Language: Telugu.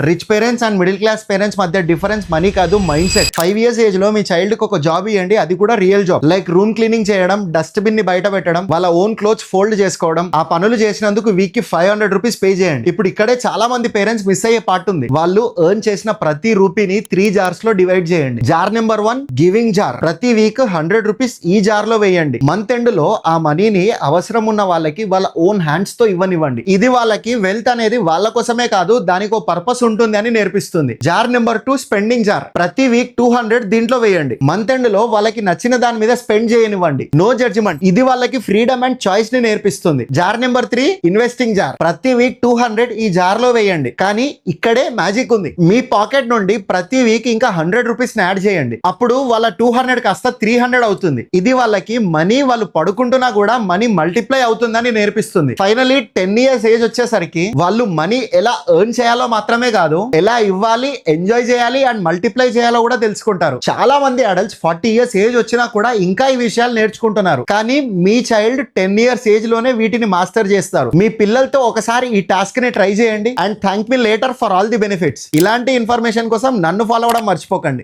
Rich parents and middle class parents మధ్య డిఫరెన్స్ మనీ కాదు, మైండ్ సెట్. 5 years ఏజ్ లో మీ చైల్డ్ కి ఒక జాబ్ ఇవ్వండి, అది కూడా real job. Like room cleaning చేయడం, డస్ట్ బిన్ ని బయట పెట్టడం, వాళ్ళ ఓన్ క్లోత్స్ ఫోల్డ్ చేసుకోవడం. ఆ పనులు చేసినందుకు వీక్ కి 500 రూపీస్ పే చేయండి. ఇప్పుడు ఇక్కడే చాలా మంది పేరెంట్స్ మిస్ అయ్యే పార్ట్ ఉంది. వాళ్ళు ఎర్న్ చేసిన ప్రతి రూపీని 3 jars లో డివైడ్ చేయండి. Jar number 1 giving jar. ప్రతి వీక్ 100 రూపీస్ ఈ జార్ లో వేయండి. మంత్ ఎండ్ లో ఆ మనీని అవసరం ఉన్న వాళ్ళకి వాళ్ళ ఓన్ హ్యాండ్స్ తో ఇవ్వనివ్వండి. ఇది వాళ్ళకి వెల్త్ అనేది వాళ్ళ కోసమే కాదు, దానికి ఒక పర్పస్ ఉంటుంది అని నేర్పిస్తుంది. Jar number 2 spending jar. ప్రతి వీక్ 200 దీంట్లో వేయండి. మంత్ ఎండ్ లో వాళ్ళకి నచ్చిన దాని మీద స్పెండ్ చేయనివ్వండి. No judgement. ఇది వాళ్ళకి ఫ్రీడమ్ అండ్ చాయిస్ ని నేర్పిస్తుంది. Jar number 3 investing jar. ప్రతి వీక్ 200 ఈ జార్ లో వేయండి. కానీ ఇక్కడే మ్యాజిక్ ఉంది. మీ పాకెట్ నుండి ప్రతి వీక్ ఇంకా 100 రూపీస్ యాడ్ చేయండి. అప్పుడు వాళ్ళ 200 కాస్త 300 అవుతుంది. ఇది వాళ్ళకి మనీ వాళ్ళు పడుకుంటున్నా కూడా మనీ మల్టిప్లై అవుతుందని నేర్పిస్తుంది. ఫైనలీ 10 years ఏజ్ వచ్చేసరికి వాళ్ళు మనీ ఎలా ఎర్న్ చేయాలో మాత్రమే కాదు, ఎలా ఇవ్వాలి, ఎంజాయ్ చేయాలి అండ్ మల్టిప్లై చేయాలో కూడా తెలుసుకుంటారు. చాలా మంది అడల్ట్స్ 40 years ఏజ్ వచ్చినా కూడా ఇంకా ఈ విషయాలు నేర్చుకుంటున్నారు. కానీ మీ చైల్డ్ 10 years ఏజ్ లోనే వీటిని మాస్టర్ చేస్తారు. మీ పిల్లలతో ఒకసారి ఈ టాస్క్ ని ట్రై చేయండి and thank me later for all the benefits. ఇలాంటి ఇన్ఫర్మేషన్ కోసం నన్ను ఫాలో అవ్వడం మర్చిపోకండి.